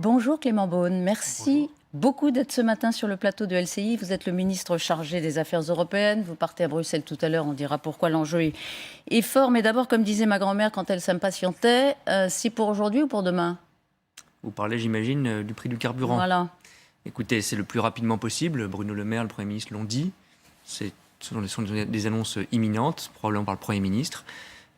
Bonjour Clément Beaune, merci beaucoup d'être ce matin sur le plateau de LCI. Vous êtes le ministre chargé des Affaires européennes. Vous partez à Bruxelles tout à l'heure, on dira pourquoi l'enjeu est fort. Mais d'abord, comme disait ma grand-mère quand elle s'impatientait, c'est pour aujourd'hui ou pour demain? Vous parlez, j'imagine, du prix du carburant. Voilà. Écoutez, c'est le plus rapidement possible. Bruno Le Maire, le Premier ministre, l'ont dit. Ce sont des annonces imminentes, probablement par le Premier ministre.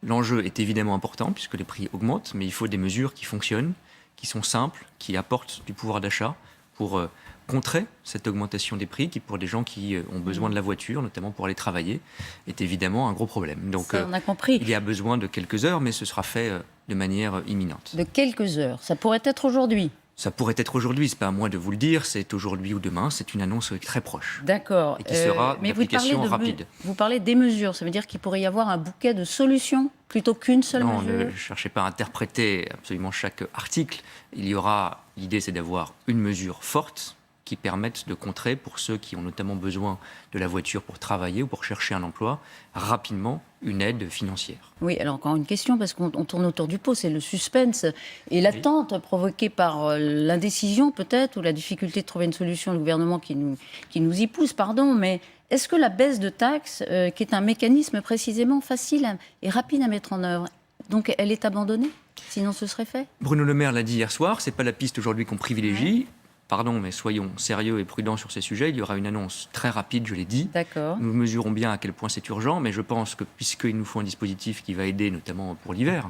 L'enjeu est évidemment important puisque les prix augmentent, mais il faut des mesures qui fonctionnent, qui sont simples, qui apportent du pouvoir d'achat pour contrer cette augmentation des prix qui, pour des gens qui ont besoin de la voiture, notamment pour aller travailler, est évidemment un gros problème. Donc, ça, on a compris. Il y a besoin de quelques heures, mais ce sera fait de manière imminente. De quelques heures. Ça pourrait être aujourd'hui. Ça pourrait être aujourd'hui, c'est pas à moi de vous le dire, c'est aujourd'hui ou demain, c'est une annonce très proche. D'accord. Et qui sera d'application rapide. Vous parlez des mesures, ça veut dire qu'il pourrait y avoir un bouquet de solutions plutôt qu'une seule mesure? Non, ne cherchez pas à interpréter absolument chaque article. L'idée c'est d'avoir une mesure forte qui permette de contrer, pour ceux qui ont notamment besoin de la voiture pour travailler ou pour chercher un emploi, rapidement une aide financière. Oui, alors encore une question, parce qu'on tourne autour du pot, c'est le suspense et l'attente provoquée par l'indécision peut-être, ou la difficulté de trouver une solution, le gouvernement qui nous y pousse, pardon, mais est-ce que la baisse de taxes, qui est un mécanisme précisément facile et rapide à mettre en œuvre, donc elle est abandonnée? Sinon ce serait fait? Bruno Le Maire l'a dit hier soir, c'est pas la piste aujourd'hui qu'on privilégie. Ouais. Pardon, mais soyons sérieux et prudents sur ces sujets. Il y aura une annonce très rapide, je l'ai dit. D'accord. Nous mesurons bien à quel point c'est urgent, mais je pense que puisqu'il nous faut un dispositif qui va aider, notamment pour l'hiver,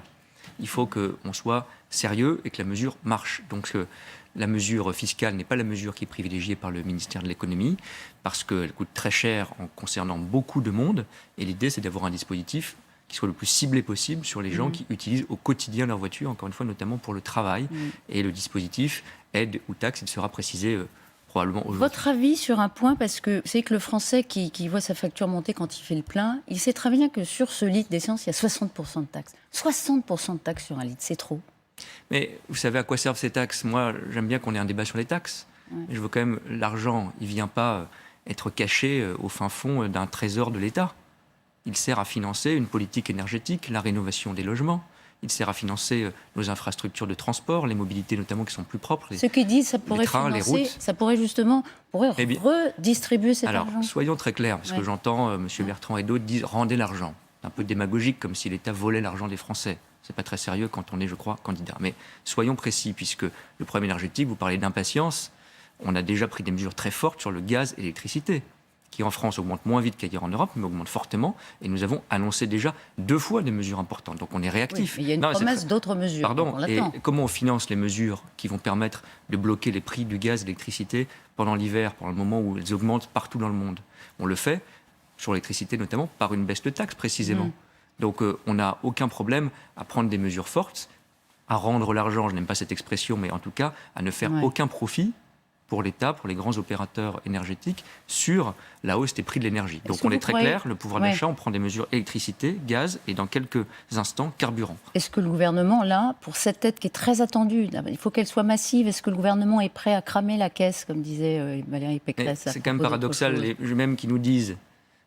il faut qu'on soit sérieux et que la mesure marche. Donc la mesure fiscale n'est pas la mesure qui est privilégiée par le ministère de l'économie, parce qu'elle coûte très cher en concernant beaucoup de monde. Et l'idée, c'est d'avoir un dispositif qui soit le plus ciblé possible sur les gens qui utilisent au quotidien leur voiture, encore une fois, notamment pour le travail. Et le dispositif, aide ou taxe, il sera précisé probablement aujourd'hui. Votre avis sur un point, parce que c'est que le Français qui voit sa facture monter quand il fait le plein, il sait très bien que sur ce litre d'essence, il y a 60% de taxes. 60% de taxes sur un litre, c'est trop. Mais vous savez à quoi servent ces taxes? Moi, j'aime bien qu'on ait un débat sur les taxes. Ouais. Mais je veux quand même, l'argent, il ne vient pas être caché au fin fond d'un trésor de l'État. Il sert à financer une politique énergétique, la rénovation des logements. Il sert à financer nos infrastructures de transport, les mobilités notamment qui sont plus propres. Ceux qui disent que ça pourrait trains, financer, les routes. Ça pourrait justement redistribuer cet argent. Alors, soyons très clairs, parce que j'entends M. Bertrand et d'autres dire « rendez l'argent ». Un peu démagogique, comme si l'État volait l'argent des Français. C'est pas très sérieux quand on est, je crois, candidat. Mais soyons précis, puisque le problème énergétique, vous parlez d'impatience, on a déjà pris des mesures très fortes sur le gaz et l'électricité, qui en France augmente moins vite qu'ailleurs en Europe, mais augmente fortement. Et nous avons annoncé déjà 2 fois des mesures importantes. Donc on est réactif. Oui, il y a une promesse d'autres mesures. Pardon, et comment on finance les mesures qui vont permettre de bloquer les prix du gaz et de l'électricité pendant l'hiver, pendant le moment où elles augmentent partout dans le monde? On le fait, sur l'électricité notamment, par une baisse de taxes précisément. Donc on n'a aucun problème à prendre des mesures fortes, à rendre l'argent, je n'aime pas cette expression, mais en tout cas à ne faire aucun profit pour l'État, pour les grands opérateurs énergétiques, sur la hausse des prix de l'énergie. Donc on est très clair, le pouvoir d'achat, on prend des mesures électricité, gaz et dans quelques instants, carburant. Est-ce que le gouvernement, là, pour cette aide qui est très attendue, il faut qu'elle soit massive, est-ce que le gouvernement est prêt à cramer la caisse, comme disait Valérie Pécresse? C'est quand même paradoxal, les mêmes qui nous disent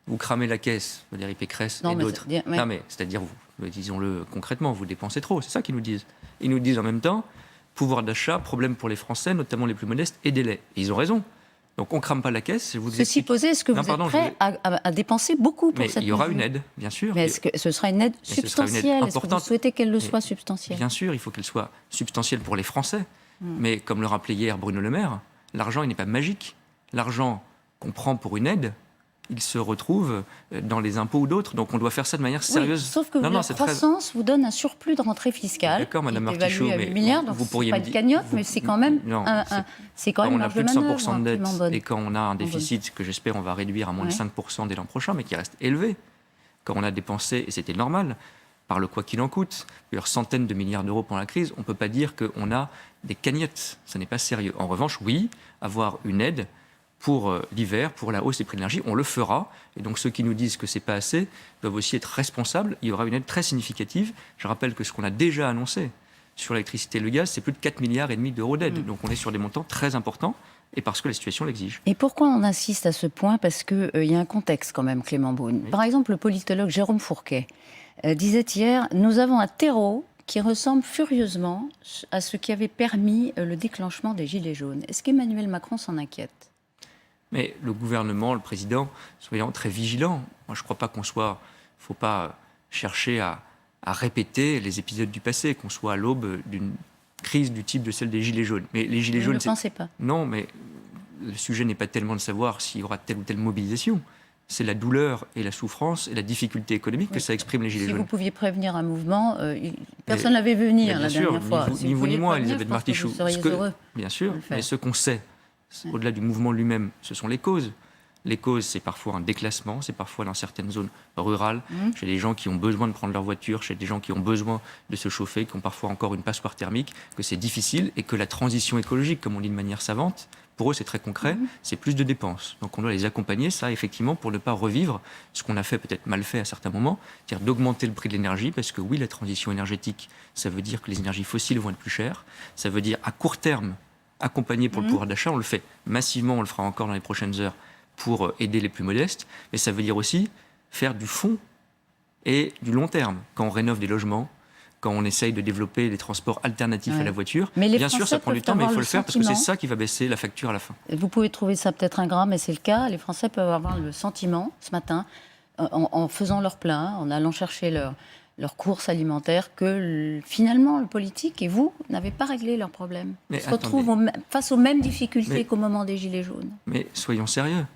vous cramez la caisse, Valérie Pécresse et d'autres. Non mais, c'est-à-dire vous, disons-le concrètement, vous dépensez trop, c'est ça qu'ils nous disent. Ils nous disent en même temps, pouvoir d'achat, problème pour les Français, notamment les plus modestes, et délai. Et ils ont raison. Donc on ne crame pas la caisse. Ceci posé, est-ce que vous êtes prêt à dépenser beaucoup pour cette mesure? Il y aura une aide, bien sûr. Mais est-ce que ce sera une aide substantielle? Est-ce que vous souhaitez qu'elle le soit substantielle? Bien sûr, il faut qu'elle soit substantielle pour les Français. Mais comme le rappelait hier Bruno Le Maire, l'argent, il n'est pas magique. L'argent qu'on prend pour une aide, il se retrouve dans les impôts ou d'autres. Donc on doit faire ça de manière sérieuse. Sauf que la croissance vous donne un surplus de rentrée fiscale. D'accord, Madame Martichaud, mais 8 milliards, donc vous pourriez pas une cagnotte, mais c'est quand même c'est quand même on a plus de 100% de dette, bonne. et quand on a un déficit que j'espère on va réduire à moins de 5% dès l'an prochain, mais qui reste élevé, quand on a dépensé, et c'était normal, par le quoi qu'il en coûte, plusieurs centaines de milliards d'euros pendant la crise, on ne peut pas dire qu'on a des cagnottes. Ça n'est pas sérieux. En revanche, oui, avoir une aide pour l'hiver, pour la hausse des prix de l'énergie, on le fera. Et donc ceux qui nous disent que ce n'est pas assez doivent aussi être responsables. Il y aura une aide très significative. Je rappelle que ce qu'on a déjà annoncé sur l'électricité et le gaz, c'est plus de 4,5 milliards d'euros d'aide. Donc on est sur des montants très importants et parce que la situation l'exige. Et pourquoi on insiste à ce point? Parce qu'il y a un contexte quand même, Clément Beaune. Par exemple, le politologue Jérôme Fourquet disait hier « Nous avons un terreau qui ressemble furieusement à ce qui avait permis le déclenchement des Gilets jaunes. Est-ce qu'Emmanuel Macron s'en inquiète ? Mais le gouvernement, le président, soyons très vigilants. Moi, je ne crois pas qu'il ne faut pas chercher à répéter les épisodes du passé, qu'on soit à l'aube d'une crise du type de celle des Gilets jaunes. Mais les Gilets jaunes... Vous ne pensez pas ? Non, mais le sujet n'est pas tellement de savoir s'il y aura telle ou telle mobilisation. C'est la douleur et la souffrance et la difficulté économique que ça exprime les Gilets jaunes. Si vous pouviez prévenir un mouvement, personne ne l'avait vu venir la dernière fois. Ni vous ni moi, Elisabeth Martichoux. Vous seriez heureux. Bien sûr, mais ce qu'on sait, au-delà du mouvement lui-même, ce sont les causes. Les causes, c'est parfois un déclassement, c'est parfois dans certaines zones rurales, chez des gens qui ont besoin de prendre leur voiture, chez des gens qui ont besoin de se chauffer, qui ont parfois encore une passoire thermique, que c'est difficile et que la transition écologique, comme on dit de manière savante, pour eux c'est très concret, c'est plus de dépenses. Donc on doit les accompagner, ça effectivement, pour ne pas revivre ce qu'on a fait peut-être mal fait à certains moments, c'est-à-dire d'augmenter le prix de l'énergie, parce que oui, la transition énergétique, ça veut dire que les énergies fossiles vont être plus chères, ça veut dire à court terme, accompagner pour le pouvoir d'achat, on le fait massivement, on le fera encore dans les prochaines heures, pour aider les plus modestes, mais ça veut dire aussi faire du fond et du long terme. Quand on rénove des logements, quand on essaye de développer des transports alternatifs à la voiture, mais bien sûr ça prend du temps, mais il faut le faire parce que c'est ça qui va baisser la facture à la fin. Vous pouvez trouver ça peut-être ingrat, mais c'est le cas. Les Français peuvent avoir le sentiment, ce matin, en faisant leur plein, en allant chercher leurs courses alimentaires, que finalement le politique et vous n'avez pas réglé leurs problèmes. Ils se retrouvent face aux mêmes difficultés qu'au moment des Gilets jaunes. Mais soyons sérieux.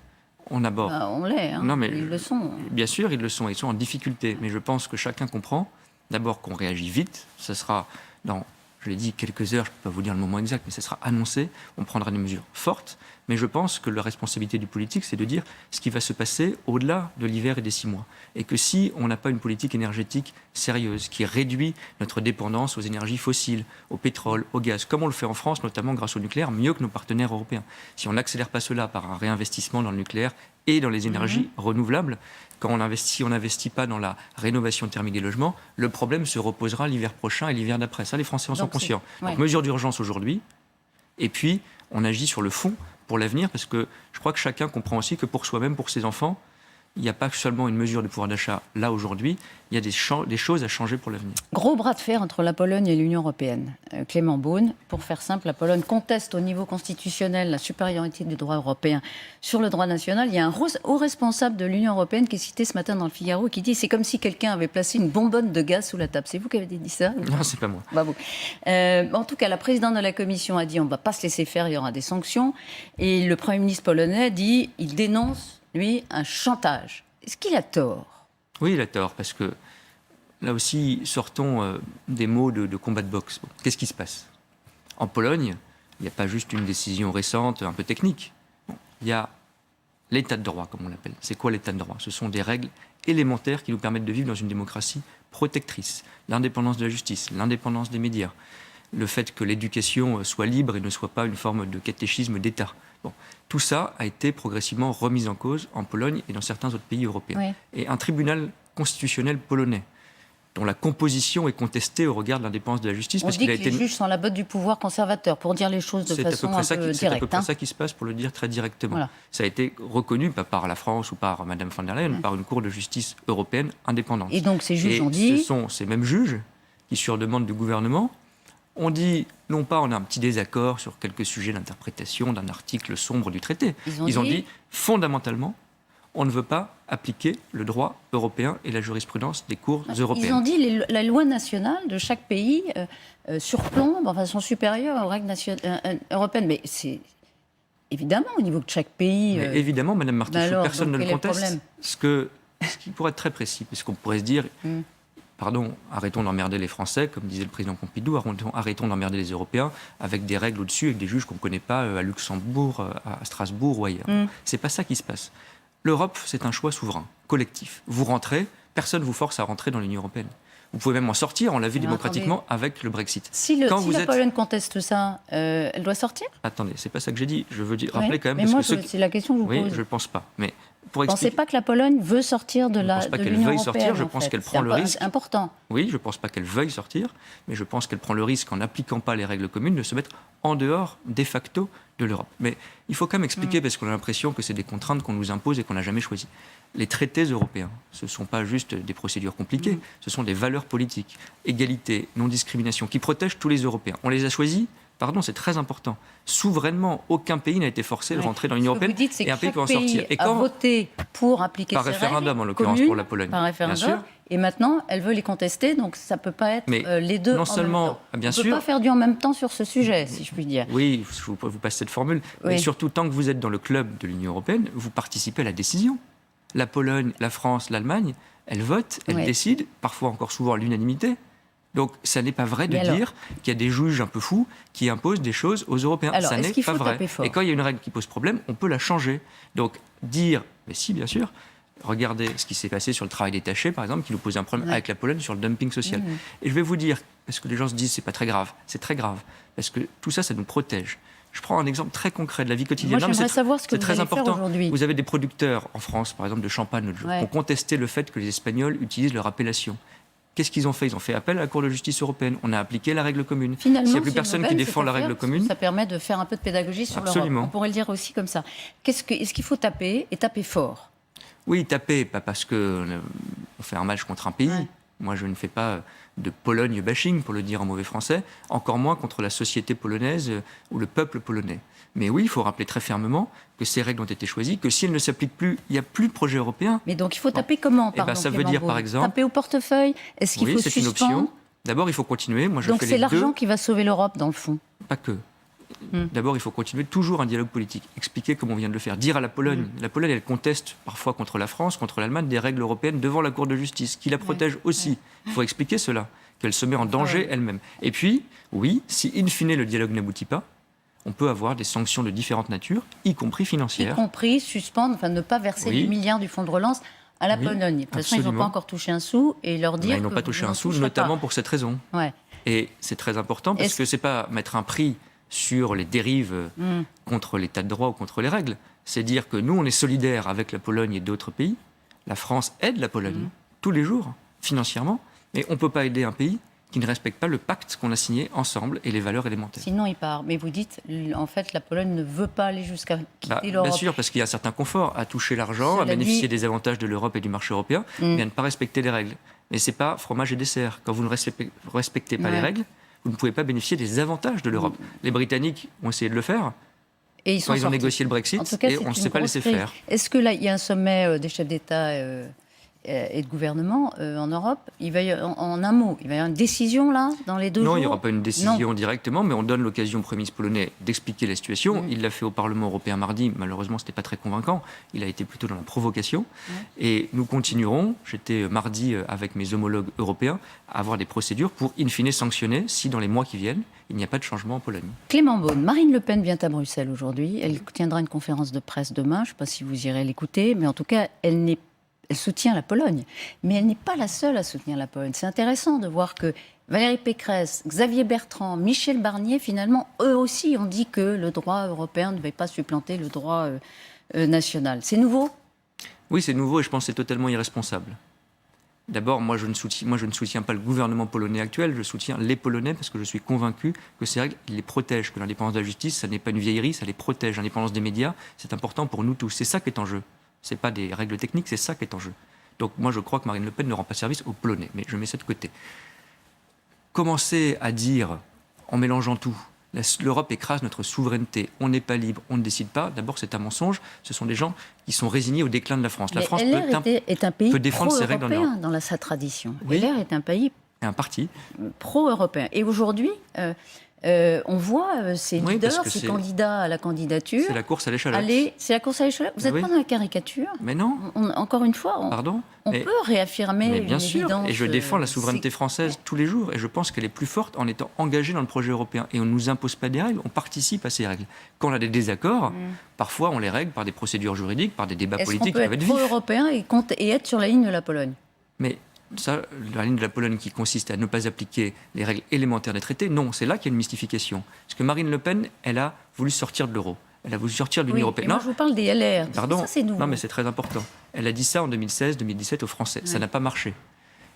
On aborde. On l'est, hein. Non, mais ils le sont. Bien sûr, ils le sont. Ils sont en difficulté. Mais je pense que chacun comprend, d'abord, qu'on réagit vite. Ce sera dans, je l'ai dit, quelques heures, je ne peux pas vous dire le moment exact, mais ce sera annoncé. On prendra des mesures fortes. Mais je pense que la responsabilité du politique, c'est de dire ce qui va se passer au-delà de l'hiver et des 6 mois. Et que si on n'a pas une politique énergétique sérieuse qui réduit notre dépendance aux énergies fossiles, au pétrole, au gaz, comme on le fait en France, notamment grâce au nucléaire, mieux que nos partenaires européens. Si on n'accélère pas cela par un réinvestissement dans le nucléaire et dans les énergies renouvelables, quand on n'investit pas dans la rénovation thermique des logements, le problème se reposera l'hiver prochain et l'hiver d'après. Ça, les Français en sont conscients. Donc, mesure d'urgence aujourd'hui, et puis on agit sur le fond pour l'avenir, parce que je crois que chacun comprend aussi que pour soi-même, pour ses enfants, il n'y a pas seulement une mesure de pouvoir d'achat là aujourd'hui, il y a des choses à changer pour l'avenir. Gros bras de fer entre la Pologne et l'Union européenne. Clément Beaune, pour faire simple, la Pologne conteste au niveau constitutionnel la supériorité du droit européen sur le droit national. Il y a un haut responsable de l'Union européenne qui est cité ce matin dans le Figaro qui dit c'est comme si quelqu'un avait placé une bonbonne de gaz sous la table. C'est vous qui avez dit ça ? Non, c'est pas moi. Bravo. En tout cas, la présidente de la Commission a dit on ne va pas se laisser faire, il y aura des sanctions. Et le Premier ministre polonais dit il dénonce lui, un chantage. Est-ce qu'il a tort ? Oui, il a tort, parce que là aussi, sortons des mots de combat de boxe. Bon, qu'est-ce qui se passe ? En Pologne, il n'y a pas juste une décision récente, un peu technique. Bon, il y a l'état de droit, comme on l'appelle. C'est quoi l'état de droit ? Ce sont des règles élémentaires qui nous permettent de vivre dans une démocratie protectrice. L'indépendance de la justice, l'indépendance des médias, le fait que l'éducation soit libre et ne soit pas une forme de catéchisme d'État. Bon, tout ça a été progressivement remis en cause en Pologne et dans certains autres pays européens. Oui. Et un tribunal constitutionnel polonais, dont la composition est contestée au regard de l'indépendance de la justice. On dit que les juges sont la botte du pouvoir conservateur, pour dire les choses de façon un peu directe. C'est à peu près ça qui se passe, pour le dire très directement. Voilà. Ça a été reconnu, pas par la France ou par Mme von der Leyen, mais par une cour de justice européenne indépendante. Et donc ces juges ont dit... Ce sont ces mêmes juges qui, sur demande du gouvernement, on dit, non pas on a un petit désaccord sur quelques sujets d'interprétation d'un article sombre du traité. Ils ont dit, fondamentalement, on ne veut pas appliquer le droit européen et la jurisprudence des cours européennes. Ils ont dit la loi nationale de chaque pays surplombe, enfin, sont supérieures aux règles européennes. Mais c'est évidemment au niveau de chaque pays... Mais évidemment, Mme Martichoux, personne ne le conteste. Ce qui pourrait être très précis, parce qu'on pourrait se dire... Pardon, arrêtons d'emmerder les Français, comme disait le président Pompidou, arrêtons d'emmerder les Européens avec des règles au-dessus, avec des juges qu'on ne connaît pas à Luxembourg, à Strasbourg ou ailleurs. C'est pas ça qui se passe. L'Europe, c'est un choix souverain, collectif. Vous rentrez, personne ne vous force à rentrer dans l'Union européenne. Vous pouvez même en sortir, on l'a vu démocratiquement avec le Brexit. Si la Pologne conteste ça, elle doit sortir ? Attendez, c'est pas ça que j'ai dit. Je veux rappeler quand même... Mais moi, c'est la question que je vous pose. Oui, je ne pense pas. Mais vous ne pensez pas que la Pologne veut sortir de l'Union européenne ? Je ne pense pas qu'elle veuille sortir, je pense qu'elle prend le risque. C'est important. Oui, je ne pense pas qu'elle veuille sortir, mais je pense qu'elle prend le risque, en n'appliquant pas les règles communes, de se mettre en dehors, de facto, de l'Europe. Mais il faut quand même expliquer, parce qu'on a l'impression que c'est des contraintes qu'on nous impose et qu'on n'a jamais choisies. Les traités européens, ce ne sont pas juste des procédures compliquées, ce sont des valeurs valeurs politiques, égalité, non-discrimination, qui protègent tous les Européens. On les a choisis. Pardon, c'est très important. Souverainement, aucun pays n'a été forcé de rentrer dans l'Union européenne et un pays peut en sortir. Et quand voté pour appliquer par ces référendum, règles en l'occurrence communes, pour la Pologne, par référendum, bien sûr. Et maintenant, elle veut les contester, donc ça ne peut pas être les deux non en seulement, même temps. bien On ne peut sûr, pas faire du en même temps sur ce sujet, si je puis dire. Oui, je vous passe cette formule. Oui. Mais surtout, tant que vous êtes dans le club de l'Union européenne, vous participez à la décision. La Pologne, la France, l'Allemagne, elles votent, elles décident, parfois encore souvent à l'unanimité. Donc, ça n'est pas vrai de dire qu'il y a des juges un peu fous qui imposent des choses aux Européens. Alors, ça n'est pas vrai. Et quand il y a une règle qui pose problème, on peut la changer. Donc, dire, mais si, bien sûr, regardez ce qui s'est passé sur le travail détaché, par exemple, qui nous pose un problème avec la Pologne sur le dumping social. Et je vais vous dire, parce que les gens se disent, c'est pas très grave. C'est très grave, parce que tout ça, ça nous protège. Je prends un exemple très concret de la vie quotidienne. Moi, j'aimerais savoir ce que vous allez faire aujourd'hui. Vous avez des producteurs en France, par exemple, de champagne l'autre jour, qui ont contesté le fait que les Espagnols utilisent leur appellation. Qu'est-ce qu'ils ont fait? Ils ont fait appel à la Cour de justice européenne. On a appliqué la règle commune. Finalement, s'il n'y a plus personne qui défend la règle commune... Ça permet de faire un peu de pédagogie sur l'Europe. On pourrait le dire aussi comme ça. Est-ce qu'il faut taper, et taper fort? Oui, taper, pas parce qu'on fait un match contre un pays. Moi, je ne fais pas de Pologne bashing, pour le dire en mauvais français, encore moins contre la société polonaise ou le peuple polonais. Mais oui, il faut rappeler très fermement que ces règles ont été choisies, que si elles ne s'appliquent plus, il n'y a plus de projet européen. Mais donc il faut taper comment, pardon, ça veut dire, par exemple... Taper au portefeuille? Est-ce qu'il faut c'est suspendre? une option. D'abord, il faut continuer. Moi, donc c'est l'argent qui va sauver l'Europe, dans le fond? Pas que. D'abord, il faut continuer toujours un dialogue politique. Expliquer comme on vient de le faire. Dire à la Pologne. La Pologne, elle conteste parfois contre la France, contre l'Allemagne, des règles européennes devant la Cour de justice, qui la protège aussi. Il faut expliquer cela, qu'elle se met en danger elle-même. Et puis, oui, si in fine le dialogue n'aboutit pas, on peut avoir des sanctions de différentes natures, y compris financières. Y compris suspendre, enfin ne pas verser des milliards du fonds de relance à la Pologne. De toute façon, ils n'ont pas encore touché un sou et leur dire. Ils n'ont pas touché un sou, notamment pour cette raison. Et c'est très important parce que ce n'est pas mettre un prix sur les dérives contre l'état de droit ou contre les règles. C'est dire que nous, on est solidaires avec la Pologne et d'autres pays. La France aide la Pologne tous les jours, financièrement. Mais on ne peut pas aider un pays qui ne respecte pas le pacte qu'on a signé ensemble et les valeurs élémentaires. Sinon, il part. Mais vous dites, en fait, la Pologne ne veut pas aller jusqu'à quitter l'Europe. Bien sûr, parce qu'il y a un certain confort à toucher l'argent, à bénéficier des avantages de l'Europe et du marché européen, mais à ne pas respecter les règles. Mais ce n'est pas fromage et dessert. Quand vous ne respectez pas les règles, vous ne pouvez pas bénéficier des avantages de l'Europe. Les Britanniques ont essayé de le faire. Et ils ont négocié le Brexit, et on ne s'est pas laissé faire. Est-ce que là, il y a un sommet des chefs d'État et de gouvernement en Europe? Il va y avoir, en un mot, il va y avoir une décision là, dans les 2 jours? Non, il n'y aura pas une décision directement, mais on donne l'occasion au Premier ministre polonais d'expliquer la situation. Il l'a fait au Parlement européen mardi. Malheureusement, ce n'était pas très convaincant. Il a été plutôt dans la provocation. Et nous continuerons, j'étais mardi avec mes homologues européens, à avoir des procédures pour, in fine, sanctionner si dans les mois qui viennent, il n'y a pas de changement en Pologne. Clément Beaune, Marine Le Pen vient à Bruxelles aujourd'hui. Elle tiendra une conférence de presse demain. Je ne sais pas si vous irez l'écouter, mais en tout cas, elle soutient la Pologne. Mais elle n'est pas la seule à soutenir la Pologne. C'est intéressant de voir que Valérie Pécresse, Xavier Bertrand, Michel Barnier, finalement, eux aussi ont dit que le droit européen ne devait pas supplanter le droit national. C'est nouveau? Oui, c'est nouveau et je pense que c'est totalement irresponsable. D'abord, moi je ne soutiens pas le gouvernement polonais actuel, je soutiens les Polonais parce que je suis convaincu que ces règles les protègent, que l'indépendance de la justice, ça n'est pas une vieillerie, ça les protège. L'indépendance des médias, c'est important pour nous tous. C'est ça qui est en jeu. Ce n'est pas des règles techniques, c'est ça qui est en jeu. Donc moi je crois que Marine Le Pen ne rend pas service aux Polonais, mais je mets ça de côté. Commencer à dire, en mélangeant tout, l'Europe écrase notre souveraineté, on n'est pas libre, on ne décide pas, d'abord c'est un mensonge, ce sont des gens qui sont résignés au déclin de la France. La France est un pays peut défendre ses règles en Europe. Dans sa tradition. Oui. LR est un pays un parti pro-européen. Et aujourd'hui, on voit ces leaders, ces candidats à la candidature. C'est la course à l'échalote. C'est la course à l'échalote. Vous n'êtes pas dans la caricature? Mais non. Encore une fois, on peut réaffirmer bien une sûr. évidence. Et je défends la souveraineté française tous les jours. Et je pense qu'elle est plus forte en étant engagée dans le projet européen. Et on ne nous impose pas des règles, on participe à ces règles. Quand on a des désaccords, parfois on les règle par des procédures juridiques, par des débats politiques qui peuvent être vifs. Est-ce qu'on peut être pro-européen et être sur la ligne de la Pologne? Mais ça, la ligne de la Pologne qui consiste à ne pas appliquer les règles élémentaires des traités, non, c'est là qu'il y a une mystification. Parce que Marine Le Pen, elle a voulu sortir de l'euro. Elle a voulu sortir de l'Union européenne. Moi, je vous parle des LR. Pardon. Ça, c'est nouveau. Non, mais c'est très important. Elle a dit ça en 2016-2017 aux Français. Ça n'a pas marché.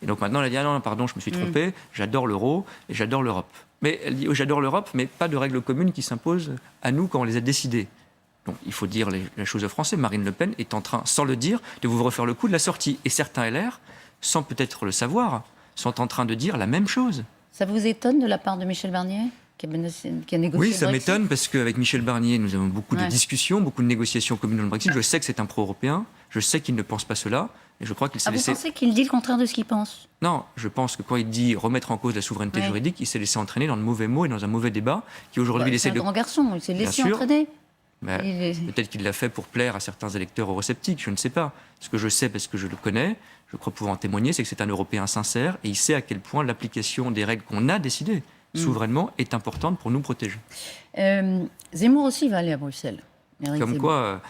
Et donc maintenant, elle a dit, ah non, pardon, je me suis trompée, j'adore l'euro et j'adore l'Europe. Mais elle dit, oh, j'adore l'Europe, mais pas de règles communes qui s'imposent à nous quand on les a décidées. Donc il faut dire la chose aux Français. Marine Le Pen est en train, sans le dire, de vous refaire le coup de la sortie. Et certains LR, sans peut-être le savoir, sont en train de dire la même chose. Ça vous étonne de la part de Michel Barnier qui a négocié Oui, le ça Brexit? m'étonne parce qu'avec Michel Barnier, nous avons beaucoup de discussions, beaucoup de négociations communes dans le Brexit. Je sais que c'est un pro-européen, je sais qu'il ne pense pas cela, et je crois qu'il s'est laissé... Vous pensez qu'il dit le contraire de ce qu'il pense? Non, je pense que quand il dit remettre en cause la souveraineté juridique, il s'est laissé entraîner dans de mauvais mots et dans un mauvais débat qui aujourd'hui C'est un grand garçon, il s'est laissé entraîner. Peut-être qu'il l'a fait pour plaire à certains électeurs eurosceptiques, je ne sais pas. Ce que je sais, parce que je le connais, je crois pouvoir en témoigner, c'est que c'est un Européen sincère et il sait à quel point l'application des règles qu'on a décidées souverainement est importante pour nous protéger. Zemmour aussi va aller à Bruxelles. Comme quoi,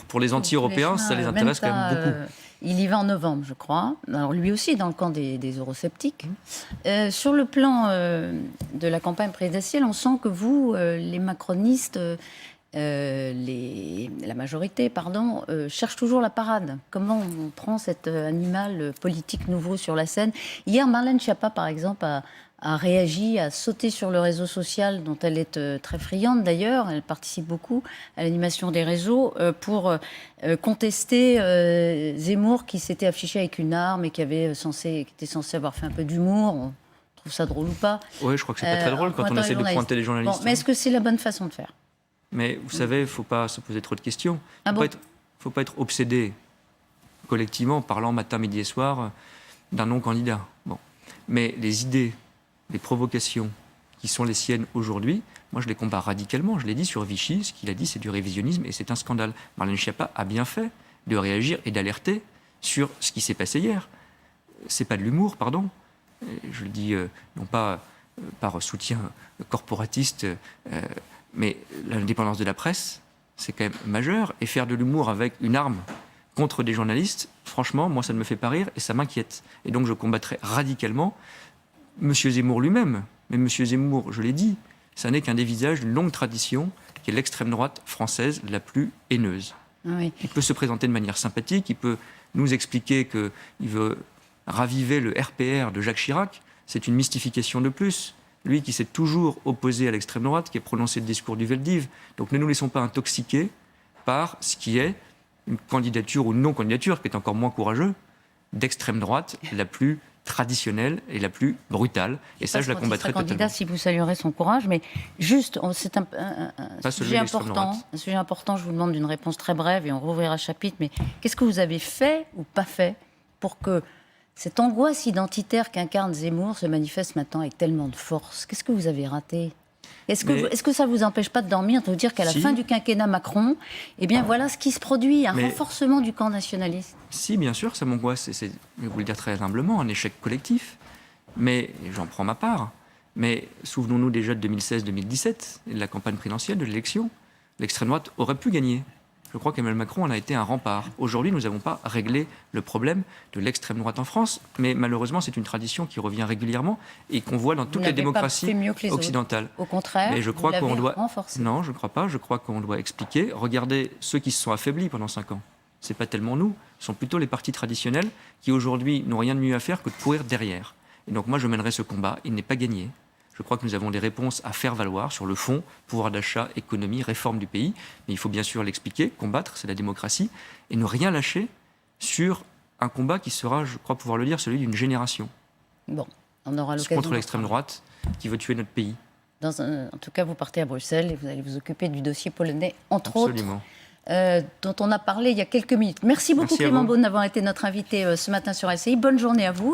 pour les anti-européens, ça les intéresse quand même beaucoup. Il y va en novembre, je crois. Alors lui aussi est dans le camp des eurosceptiques. Sur le plan de la campagne présidentielle, on sent que vous, les macronistes, la majorité, cherche toujours la parade. Comment on prend cet animal politique nouveau sur la scène? Hier, Marlène Schiappa, par exemple, a réagi, a sauté sur le réseau social dont elle est très friande d'ailleurs. Elle participe beaucoup à l'animation des réseaux pour contester Zemmour qui s'était affiché avec une arme et qui était censé avoir fait un peu d'humour. On trouve ça drôle ou pas? Oui, je crois que c'est pas très drôle quand on essaie de pointer les journalistes. Bon, mais est-ce que c'est la bonne façon de faire? Mais vous savez, il ne faut pas se poser trop de questions. Il ne faut pas être obsédé collectivement, parlant matin, midi et soir, d'un non-candidat. Bon. Mais les idées, les provocations qui sont les siennes aujourd'hui, moi je les combats radicalement. Je l'ai dit sur Vichy, ce qu'il a dit c'est du révisionnisme et c'est un scandale. Marlène Schiappa a bien fait de réagir et d'alerter sur ce qui s'est passé hier. C'est pas de l'humour, pardon. Je le dis non pas par soutien corporatiste, mais l'indépendance de la presse, c'est quand même majeur. Et faire de l'humour avec une arme contre des journalistes, franchement, moi, ça ne me fait pas rire et ça m'inquiète. Et donc, je combattrai radicalement M. Zemmour lui-même. Mais M. Zemmour, je l'ai dit, ça n'est qu'un des visages d'une longue tradition qui est l'extrême droite française la plus haineuse. Oui. Il peut se présenter de manière sympathique, il peut nous expliquer qu'il veut raviver le RPR de Jacques Chirac. C'est une mystification de plus. Lui qui s'est toujours opposé à l'extrême droite, qui a prononcé le discours du Veldiv. Donc ne nous laissons pas intoxiquer par ce qui est une candidature ou une non-candidature, qui est encore moins courageux, d'extrême droite la plus traditionnelle et la plus brutale. Et ça, je la combattrai totalement. Candidat, si vous saluerez son courage, mais juste, c'est un sujet important. Un sujet important, je vous demande d'une réponse très brève et on rouvrira le chapitre. Mais qu'est-ce que vous avez fait ou pas fait pour que cette angoisse identitaire qu'incarne Zemmour se manifeste maintenant avec tellement de force? Qu'est-ce que vous avez raté? Est-ce que ça ne vous empêche pas de dormir, de vous dire qu'à la fin du quinquennat Macron, eh bien voilà ce qui se produit, un renforcement du camp nationaliste? Si, bien sûr, ça m'angoisse. C'est, je vais vous le dire très humblement, un échec collectif. Mais j'en prends ma part. Mais souvenons-nous déjà de 2016-2017, et de la campagne présidentielle, de l'élection. L'extrême droite aurait pu gagner. Je crois qu'Emmanuel Macron en a été un rempart. Aujourd'hui, nous n'avons pas réglé le problème de l'extrême droite en France, mais malheureusement, c'est une tradition qui revient régulièrement et qu'on voit dans toutes les démocraties occidentales. Au contraire, mais je crois qu'on doit renforcer. Non, je ne crois pas. Je crois qu'on doit expliquer. Regardez ceux qui se sont affaiblis pendant 5 ans. Ce n'est pas tellement nous, ce sont plutôt les partis traditionnels qui aujourd'hui n'ont rien de mieux à faire que de courir derrière. Et donc moi, je mènerai ce combat. Il n'est pas gagné. Je crois que nous avons des réponses à faire valoir sur le fond, pouvoir d'achat, économie, réforme du pays. Mais il faut bien sûr l'expliquer, combattre, c'est la démocratie, et ne rien lâcher sur un combat qui sera, je crois pouvoir le dire, celui d'une génération. Bon, on aura l'occasion. Contre l'extrême droite qui veut tuer notre pays. En tout cas, vous partez à Bruxelles et vous allez vous occuper du dossier polonais, entre autres. Dont on a parlé il y a quelques minutes. Merci beaucoup Clément Beaune d'avoir été notre invité ce matin sur LCI. Bonne journée à vous.